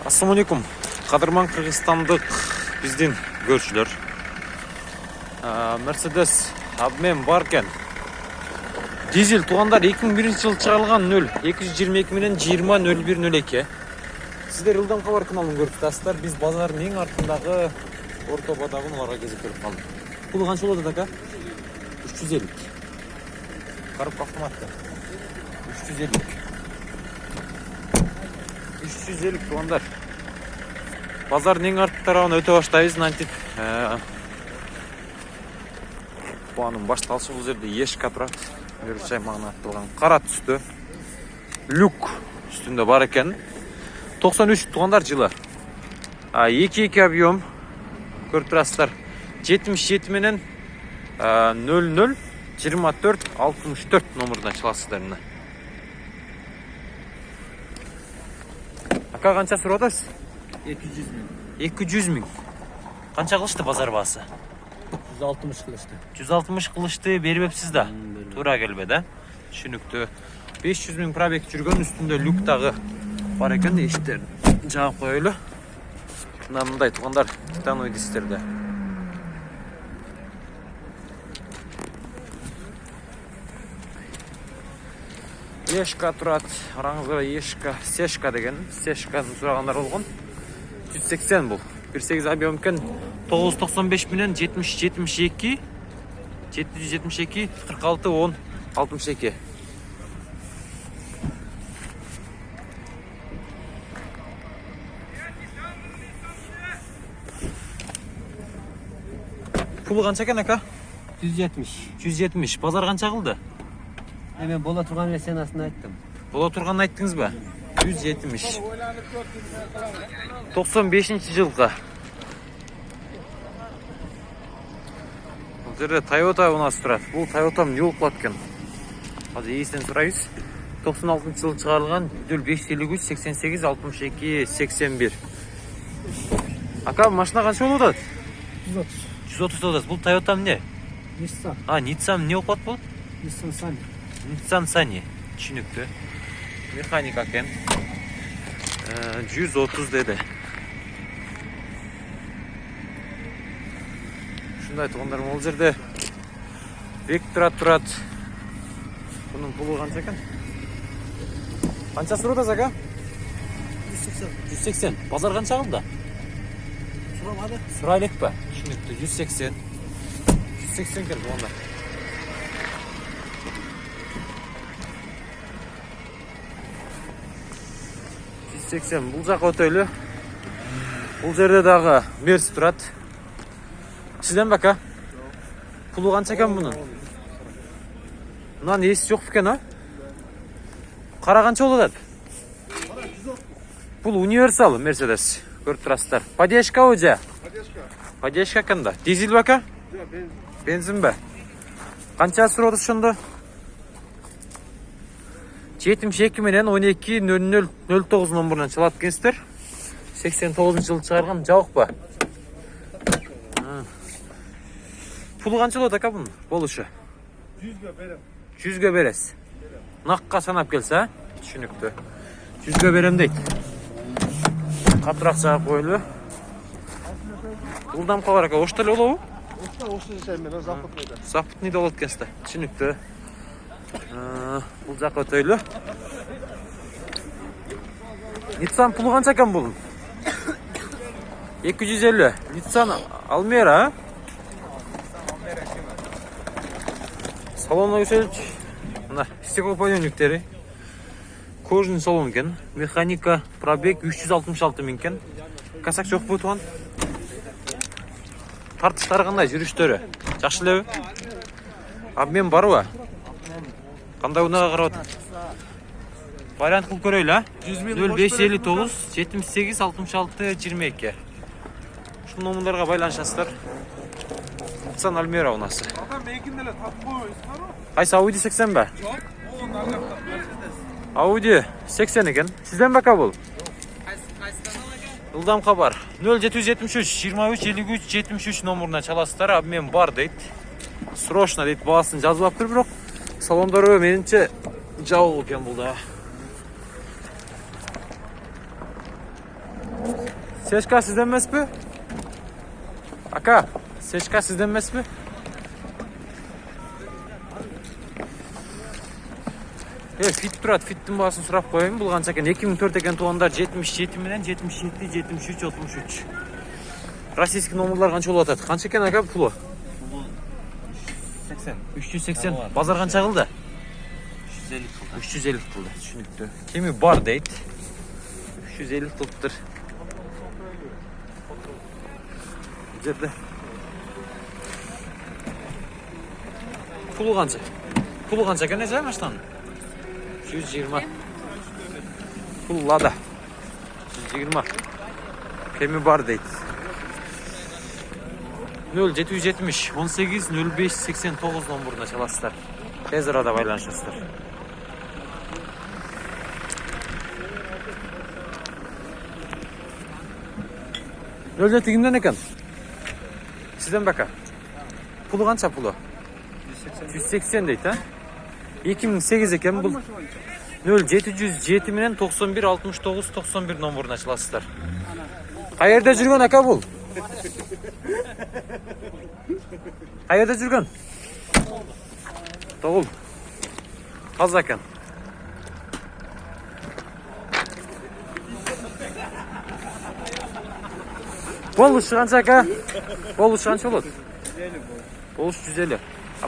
Assalamu alaikum. Кадырман Кыргызстандык биздин көршүлөр. Mercedes абмен бар экен. Дизель туугандар 2001-жылы чыгарылган 0222 менен 200102. Сиздер Ылдам кабар каналын көрүп атасыздар. Биз базардын эң артындагы ортобадагы уларга кезип көрүп калдык. Бул канча болот ака? 350. Коробка автоматты. 350 туугандар. Базардын эң арткы тарабына өтө баштайбыз. Нантип планын башталышы бул жерде Ешка турат. Өрчай маңына аттылган кара түстө люк үстүндө бар экен. 93 туугандар жылы. 2 объем көрүп турасыздар. 77 менен 00 24 64 номерден чаласыздар мына. Ака канча сурап атасыз? 200 миң. 200 миң. Канча кылышты базар баасы? 160 кылышты. 160 кылышты бербепсиз да. Туура келбеди, түшүнүктүү. 500 миң пробег жүргөн, үстүндө люк дагы бар экен. Эшиктерин жаап коелу. Мындай туугандар титановый дистерде. Ешка турат, араңызга Ешка, Сешка деген, Сешканы сурагандар болгон. 180 бул. 18 объем экен. 995 менен 70-72 772 46 10 62. Пулу канча экен ака? 170. 170. Базар канча кылды? Мен бола турган версиясын айттым. Бола турганын айттыңызбы? 170. 95-жылга. Бул жерде Toyota у нас турат. Бул Toyota не болуп калат экен? Азыр ээсинен сурайбыз. 96-жылы чыгарылган 553 88 62 81. Ака, машина канча болуп атат? 130. 130 болуп атат. Бул Toyota эмне? Nissan. Nissan эмне болуп атат бул? Nissan Sunny. Nissan Sunny. Түшүнүктүү. Механик экен. 130 деди. Ушундай туугандар, бул жерде Vectra турат. Бунун пулу канча экен? Канча сурат ака? 180. 180. Базар канча кылды? Сурамады. Сурай элекпи? Түшүнүктүү. 180. 180 экен туугандар. 180. Бул жака өтөлү. Бул жерде дагы Мерс турат. Сизден бака? Пулу канча экен мунун? Мынанын эси жок экен, а? Кара канча болуп атат? Бул универсал Мерседес. Көрүп турасыздар. Поддержка уже? Поддержка экен да. Дизель бака? Бензинби? Канча сурап ошондо? 72 менен 12 0009 номеринен чалат экенсиздер. 89-жылы чыгарган, жабыкпы? Пулу канча болот ака бунун болушу? 100га берем. 100га бересиз. Накка санап келсе, а? Түшүнүктүү. 100га берем дейт. Катыраак жаап коелу. Ылдам кабар ака, ошто эле болобу? Ошто жашайм мен, запытныйда. Запытныйда болот экенсиз. Түшүнүктүү. Бул жака өтөйлү. Nissan пулу канча экен бул? 250. Nissan Almera. Салонна көчөлүч. Мына стеклоподъемниктери. Кожаный салон экен. Механика, пробег 366 миң экен. Касак жокпу туган? Тартыштары кандай, жүрүштөрү? Жакшы элеби? Обмен барбы? Кандай унага карап атат? Вариант кылып көрөйлү, а? 0559 78 66 22. Ушул номерлерге байланышасыздар. Nissan Almera унасы. Кайсы Audi 80 бе? Audi 80 экен. Сизден бака бул? Ылдам кабар. 0773 23 53 73 номеринен чаласыздар. Обмен бар дейт. Срочно дейт, баасын жазып алыптыр, бирок салондору менимче жабык экен бул да. Seçka sizden emas mı? Aka, seçka sizden emas mı? Fit turadi, fittин baaсын сурап коеюн. Бул канча экен? 2004 экен туугандар, 77 менен 77, 73, 63. Российский номерлар канча болуп атат? Канча экен ака пулу? 80. 380. Базар канча кылды? 350 kıldı. 350 кылды. Түшүнүктүү. Кеми бар дейт. 350 кылыптыр. Бул жерде. Пулу канча? Пулу канча экен эже маштан? 120. Пул Лада. 120. Кеми бар дейт. 0770 18 05 89 номеріне çalasыздар. Тез арада байланышасыздар. Нөл кимден екен? Сізден бака. Пулы қанша пулы? 180 дейт, а? 2008 екен бұл. 0707 менен 91 69 91 номеріне çalасыздар. Қайерде жүрген ака бұл? Қайерде жүрген? Тоғыл. Қаза екен. Болуш қанша ака? Болуш қанша болады? 150. Болуш 150.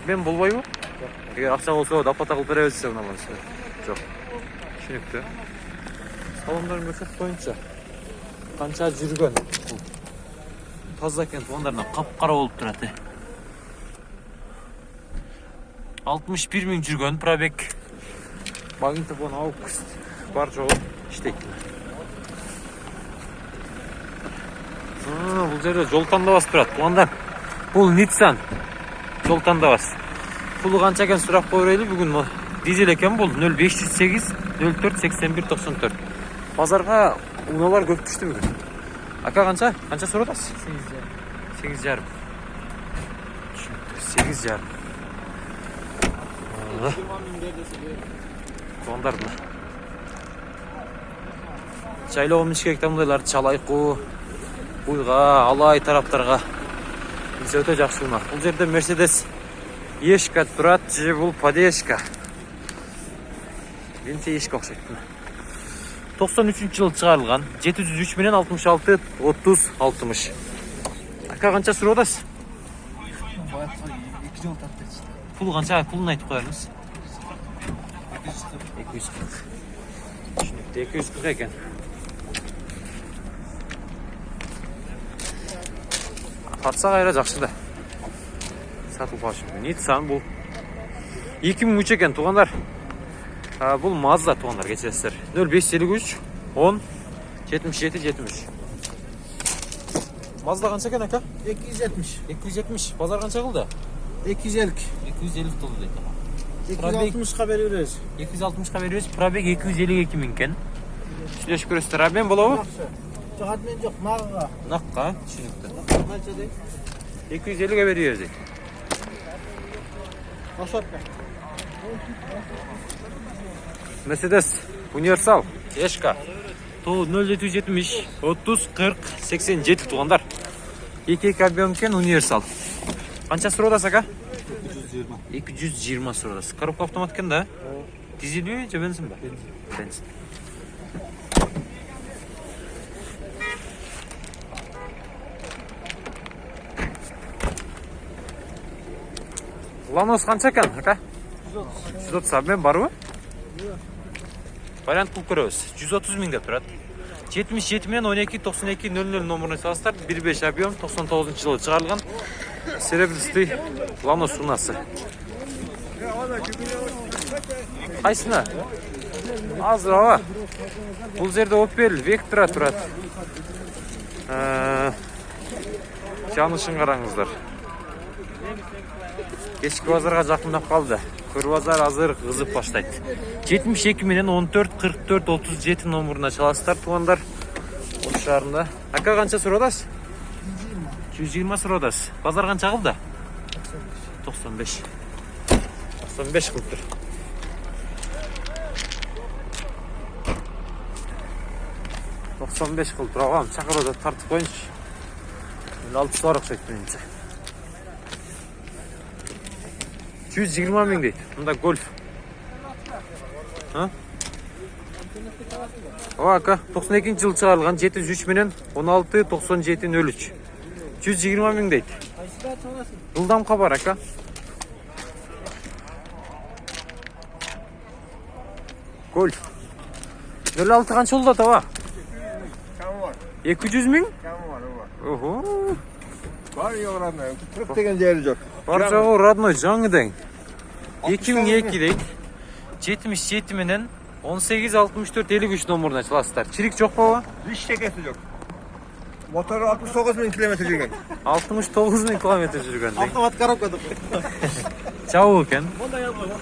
Мен болбай бұл? Егер ақша болса, дапата қылып бере берсе мына болса. Жоқ. Түсінікті. Салондарын көрсек бойынша. Қанша жүрген? Таза екен, туғандарына қап-қара болып тұрады. 61 мың жүрген пробег. Магнитофон аукст. Бар жоғы іштейді. Бұл жерде жол таңдабас тұрады. Туғандар, бұл Nissan. Жол таңдабас. Пулы қанша екен сұрақ қойырайлы. Бүгін дизель екен бұл 0508 04 81 94. Базарға уналар көп түшті бүгін. Ака қанша? Қанша сұрадасыз? 8,5. 8,5. Туғандардың. Жайлау мешкектен мұндайларды чалайқу, бұйға, алай тараптарға. Біз өте жақсы ұнар. Бұл жерде Mercedes ешка тұрат, же бұл подешка. Бенте ешка оқшайды. 93 жыл шығарылған. 703 менен 66 30 60. Ака қанша сұрадасыз? Пул қанша? Пулын айтып қоярмыз. 240. 240 екен. Тартса қайра жақсы да. Сатылып ашып. Nissan бұл. 2003 екен туғандар. Бұл Mazda туғандар кешесіздер. 0553 10 77 73. Mazda қанша екен ака? 270. 270. Базар қанша қылды? 250. 250 толды дейді. 260'қа береміз. 260'қа береміз. Пробег 252 мың екен. Сөйлесіп көресіздер. Абен болауы? Жоқ, адмен жоқ, нағыға. Наққа, түсінікті. Қанша дейін? 250'ге береміз дейді. Ашатқа. Mercedes Universal Ешка 0770 30 40 87 туғандар. 2 объем екен Universal. Қанша сұрадасыз ака? 220 сұрадасыз. Коробка автомат екен да? Дизель бе, же бензин ба? Бензин. Ланос қанша екен ака? 130 обмен бар ма? Вариант қылып көреміз. 130 мыңға тұрады. 77 мен 12 92 00 номеріне салыстар. 1.5 объем 99 жылы шығарылған. Серебристый Ланос сунасы. Қайсына? Азыр ава. Бұл жерде Opel Vectra тұрады. Жанышын қараңыздар. Кешкі базарға жақындап қалды. Көр базар азыр қызып баштайды. 72 менен 14 44 37 номеріне çalasыздар туғандар. Осы шарында. Ака қанша сұрадасыз? 120 сұрадасыз. Базар қанша қылды? 95. 95 қылып тұр. 95 kıl turağam. Çakır da tartıp koyunç. 56 sorak çekmeyince. 220 ming deydi. Bunda Golf. Ha? O aka 92 yıl çıkarılgan 703 minin 16 97 03. 220 ming deydi. Yıldam kabar aka. Golf. 56 kança oldu tava? Kam var. 200 ming? Kam var. Oho. Var yok radno. 40 degen değeri yok. Var çoğu radno жаңы deň. 2002 deydi. 77 minin 18 64 53 nomoruna çalasızlar. Çirik çok baba. Hiç tekesi yok. Motoru 69 bin kilometre yürüyen. 69 bin kilometre жүрген deň. Автомат коробкада. Чабуу екен. Монда янбай, монда.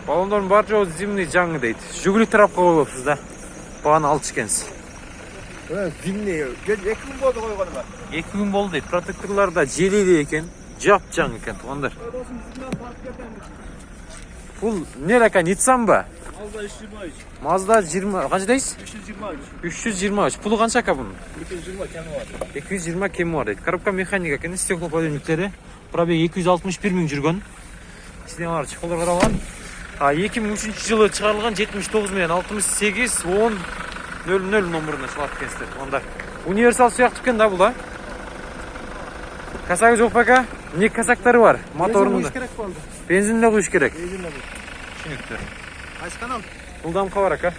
Балондордун бар жоғы зимний жаңы дейді. Жүгілік тарапқа болыпсыз да. Бағаны алып ішкенсіз. Zimni. 2000 boldu koyğanı var. 2 gün болды дейді. Протекторлар да желейлі екен. Жап жаңы екен туғандар. Бұл не екен, Nissan ба? Mazda 323. Mazda 20, қанша дейсіз? 323. 323. Пұлы қанша ака бұның? 220 kemi var. 220 кемі бар дейді. Коробка механика екен, стеклоподъемниктері. Пробег 261 мың жүрген. Сізден бар, чехолдар қаралған. 2003 жылы шығарылған 79 мен 68 10 00 номеріне шығарып кеністер. Онда универсал сияқты екен да бұл да. Касағы жоқ бака? Не касақтары бар? Моторында. Бензинді құйыш керек. Түсінікті. Qaysi kanal? Бұлдам қабар ака.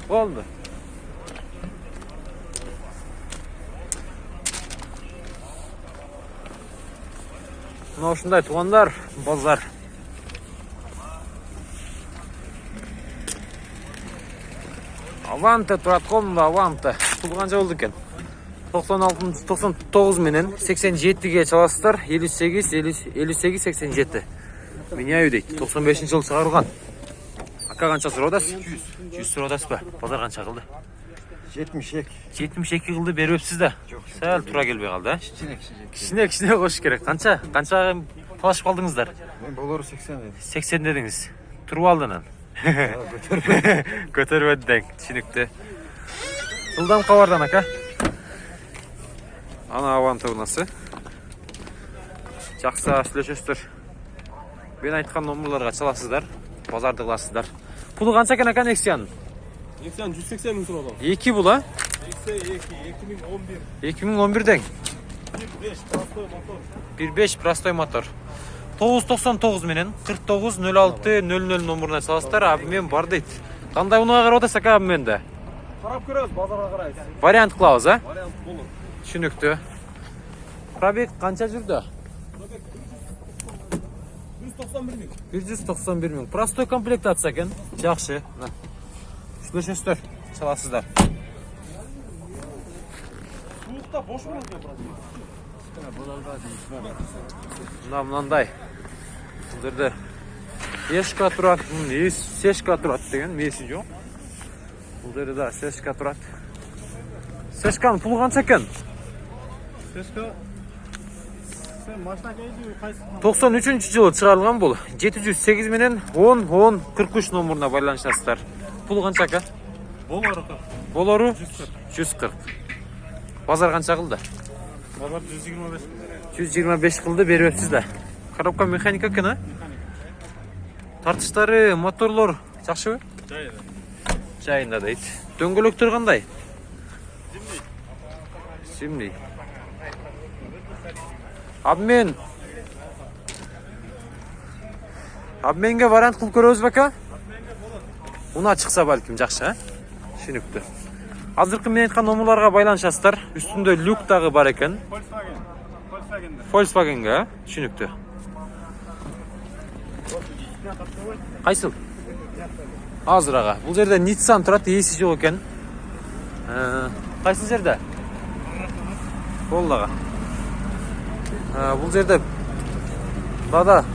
Болды. Мына ушундай туғандар, базар. Аванта турат қолында, Аванта. Пұл қанша болды екен? 99 менен 87-ге çalasыздар. 58 87. Меняю дейді. 95 жыл шығарылған. Ака қанша сұраудасыз? 100 сұраудасыз ба? Базар қанша қылды? 72. 72 қылды беріпсіз да. Сәл тұра келбей қалды, а? Кішіне қош керек. Қанша талашып қалдыңыздар? Ben bolları 80 dedim. 80 дедіңіз. Тұрып алдынан. Көтеріп өттің. Түсінікті. Жылдам қабардан ака. Ана Аванта бұнасы. Жақсы сөйлесесіздер. Мен айтқан номерларға çalасыздар. Базарды қыласыздар. Пұлы қанша екен ака Nexion'ın? Nexion'ın 180 bin lira. 2 бұл а? 2011. 2011'den. 1.5 простой мотор. 1.5 простой мотор. 999 менен 49 06 00 номеріне çalасыздар. Абымен бар дейді. Қандай ұнаға қарап отырсақ абымен де? Қарап көрөз, базарға қарайсыз. Вариант қылауыз, а? Вариант болу. Түсінікті. Пробег қанша жүрді? 191 bin. 191 мың. Простой комплектация екен. Жақсы. Сөйлесесіздер, çalасыздар. Суықта бош болады екен. Мынандай. Бұл жерде ешка тұрады, сешка тұрады деген месі жоқ. Бұл жерде да сешка тұрады. Сешканың пұлы қанша екен? Сешка. Sen maçtan geldi kayısı. 93 жылы шығарылған бұл. 708 менен 10 43 номеріне байланышасыздар. Пұлы қанша ака? Болары. Болары 140. Базар қанша қылды? Базар 125. 125 қылды беріп өпсізді. Коробка механика екен, а? Тартыштары, моторлар жақсы бе? Жайында. Жайында дейді. Дөңгелектер қандай? Зимний. Абменге вариант қылып көрөбүз бака? Уна чықса балким жақсы, а? Түсінікті. Азыркы мен айтқан номерларға байланышасыздар. Үстінде люк тағы бар екен. Volkswagen'ге, а? Түсінікті. Қайсыл? Азыр аға. Бұл жерде Nissan тұрады, есі жоқ екен. Қайсыл жерде? Болды аға. Бұл жерде Дада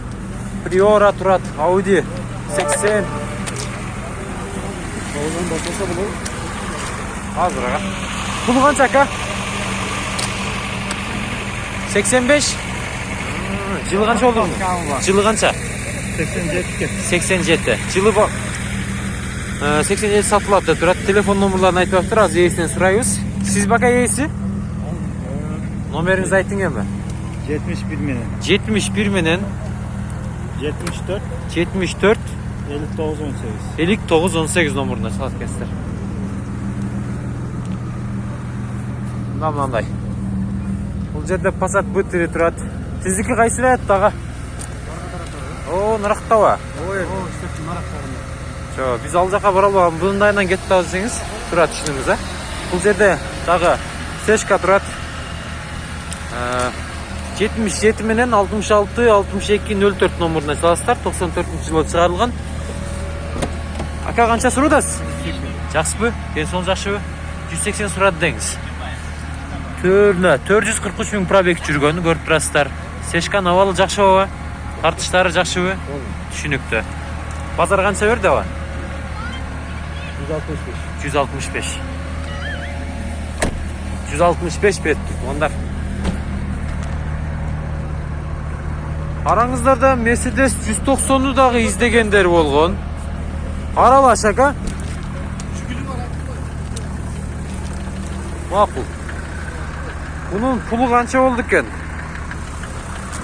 Priora тұрады, Audi 80. Oğlum basmasa bulur. Азыр аға. Бұл қанша ака? 85? Жылы қанша oldu? Жылы қанша? 87 87. Жылы 87 satılады деп тұрады. Телефон номерларын айтып жатыр, аз иесінен сұрайбыз. Сіз бака иесі? Номеріңізді айтың емі? 71 менен 71 менен 74 74 59 18 59 18 номеріне салат кестер. Мынандай. Бұл жерде Passat B3 тұрады. Сіздікі қайсы еді аға? О, нарақта ба? Біз ал жаққа бара албаған, бұның дайынан кетіп десеңіз тұрады ішініңіз. Бұл жерде дағы Сешка тұрады. 77 менен 66-62-04 номеріне саластар. 94 жылы шығарылған. Ака қанша сұрудасыз? Жақсы бі? Денсон жақшы бі? 180 сұрады деңіз. 443 мың пробег жүргені көріп тұрасыздар. Сешкан авалы жақшы ба? Тартыштары жақшы бі? Түшінікті. Базар қанша берді ба? 165. 165 берді. Ондар. Араңыздарда Mercedes 190-ны дағы издегендер болған. Аралаш ака? Мақұл. Бұның пұлы қанша болды екен?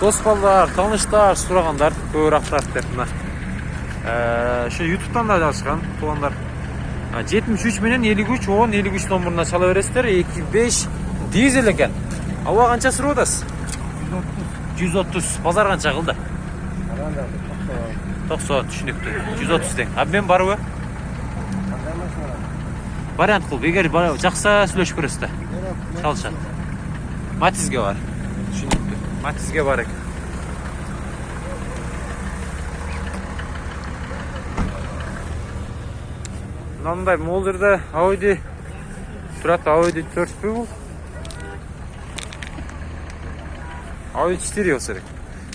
Доспалдар, таныштар, сұрағандар, көбірақтар деп. Şu YouTube'dan da açқан туғандар. 73 менен 53, 10, 53 номеріне чала бересіздер. 25 дизель екен. Ауа қанша сұрып отырсыз? 130. Базар қанша қылды? 90, түшінікті. 130 дең. Абмен бар ө? Вариант қыл. Егер жақса сөйлешіп көресізді. Шалшат. Матизге бар. Түшінікті. Матизге бар екен. Мынандай молдырда Audi тұрады. Audi 4 бұл. Audi 4 осы рек.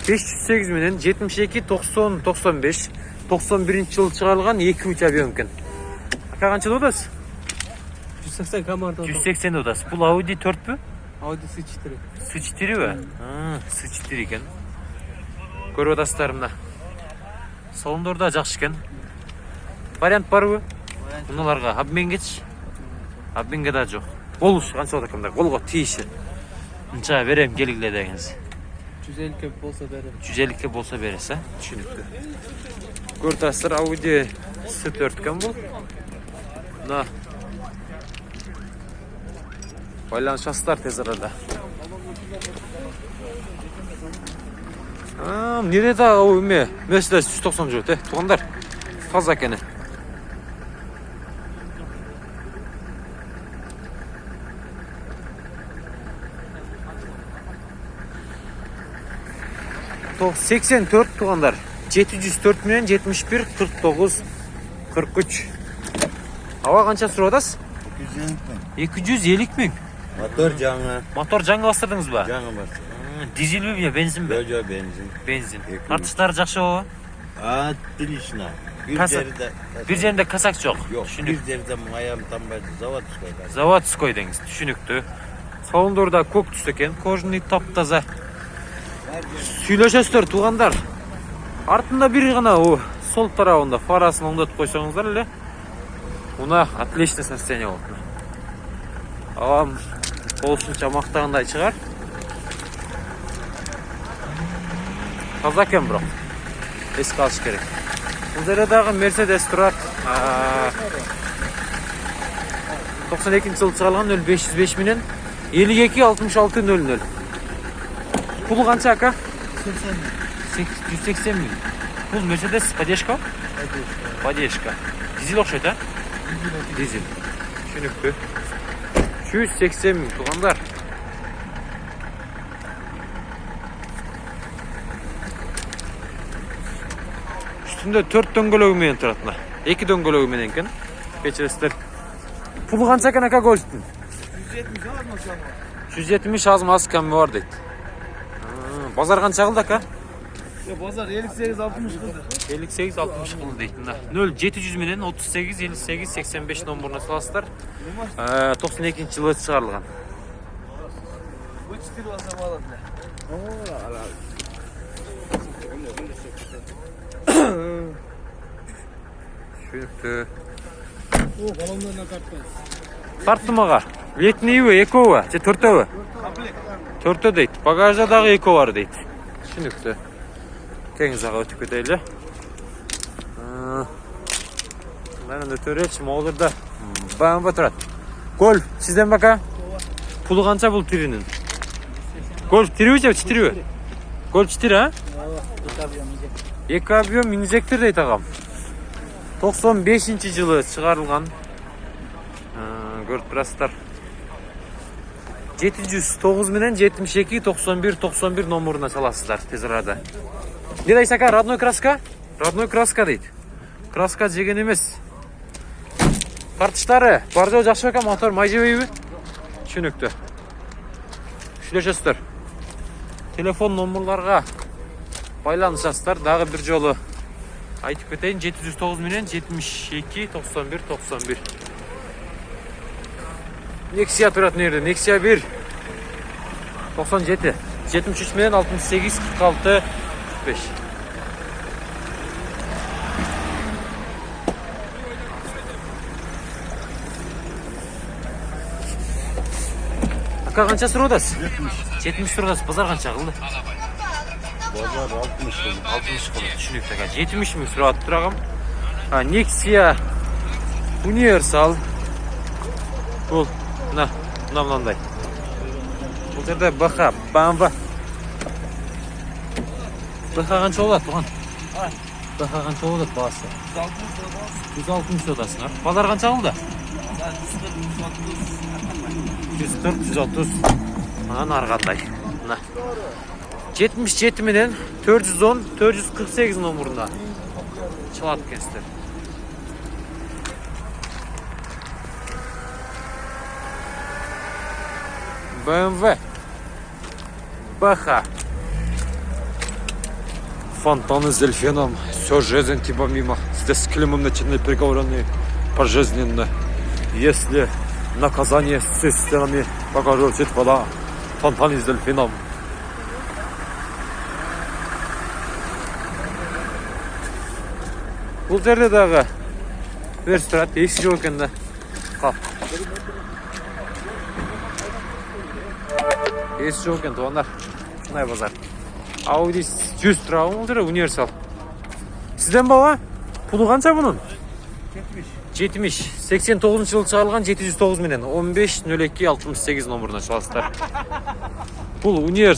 508 менен 72, 90, 95, 91 жылы шығарылған 2 авион екен. Ака қанша додасыз? 180 камерда 180 додасыз. Бұл Audi 4 бі? Audi S4 S4 бі? S4 екен. Көріп одастарымда. Салондорда жақшы екен. Вариант бар бі? Бұналарға обмен кетші. Обменге да жоқ. Болуш, қанша ода кімді? Қолға тиіші. Мұнша берем келгіле дегеніз. 150 болса берем. 150 болса бересі. Түшінікті. Көртастыр Audi S4 кім бұл? Мына. Байланышастар тез арада. Неде дағы өме? Mercedes 190 жүрді. Туғандар. Таза кені. 84 туғандар. 704 менен 71, 49, 43. Ава қанша сұрып атасыз? 250 мың. Motor жаңа. Мотор жаңа бастырдыңыз ба? Жаңа бар. Дизель бе, бензин бе? Жоқ, бензин. Бензин. Тартыштары жақшы ба? Отлично. Bir жерінде касак жоқ. Жоқ, bir жерде маям тамбайды. Заводской. Заводской деңіз, түшінікті. Салондорда көк түсті екен, кожаный таптаза. Сөйлешесіздер туғандар. Артында бір ғана сол тарауында фарасын оңдатып қойсаңыздар әлі. Мұна отличный состояние болды. Ағам болшынша мақтағандай шығар. Таза екен бірақ. Еске алыш керек. Бұл жердегі Mercedes тұрады. 92 жылы шығарылған 0505 менен 52-66-00. Пұлы қанша ака? 180 мың. Бұл Mercedes поддержка? Поддержка. Дизель оқшайды, а? Дизель. Шүнікті. 180 мың туғандар. Üstünde 4 дөңгөлөгү тұратына. 2 дөңгөлөгү менен екен. Кечірістер. Пұлы қанша екен ака Golf'тің? 170 аз кәмі бар дейді. Базар қанша қылды ака? Bozar 58-60 kıldı. 58-60 kıldı deydi. 0700 менен 38-58-85 номеріне саласыздар. 92 жылы шығарылған. Bu 4 olsa bağladı. Түшүнүктүү. О, балонlarına kartmayız. Тарттым ага. Летнийбі, экөбі, же төртөбі? Төртө дейт. Багажда дагы эко бар дейт. Түшүнүктүү. Кеңиз ага өтүп кетели. Мен өтөрөчү моолорда баамба турат. Гольф, сизден бака? Пулу канча бул тиринин? Гольф тирүүбү же читирүүбү? Гольф читир, а? Эки объем минжектир дейт агам. 95-жылы чыгарылган. Көрүп турасыздар. 709 менен 72 91 91 номуруна саласыздар тез арада. Не дайсака, родной краска? Родной краска дейт. Краска жеген эмес. Картыштары бар жоо жакшы бекен, мотор май жебейби? Түшүнүктүү. Сүйлөшөсүздөр. Телефон номурларга байланышасыздар. Дагы бир жолу айтып кетейин, 709 менен 72 91 91. Nexia турат нерде? Nexia 1 97 73 менен 68 46 45. Ака канча суруудасыз? 70 суруудасыз. Базар канча кылды? Bozar 60 lira. 60 кылды. Түшүнүктүү ака. 70 миң сурап турагам. Nexia Universal. Бул мынандай. Бул жерде БХ, BMW. БХ канча болот туган? БХ канча болот баасы? 160 сотасыңар. Базар канча кылды? 140, 130. Анан ары кандай? Мына. 77 менен 410, 448 номурунда чалат экенсиздер. BMW БХ. Фонтаны с дельфином. Все жизнь типа мимо. Здесь климом начинает приговоренный пожизненно. Если наказание с стенами покажет вода. Фонтаны с дельфином. Бұл жерде дағы өріс тұрады, есі жоқ екен да. Қап. Есі жоқ екен туғандар. Шынай базар. Audi 100 тұрағы бұл жерде, универсал. Сізден бала? Пұлы қанша бұның? 70. 89 жылы шығарылған 709 менен 15 02 68 номеріне шалыстар. Бұл универсал.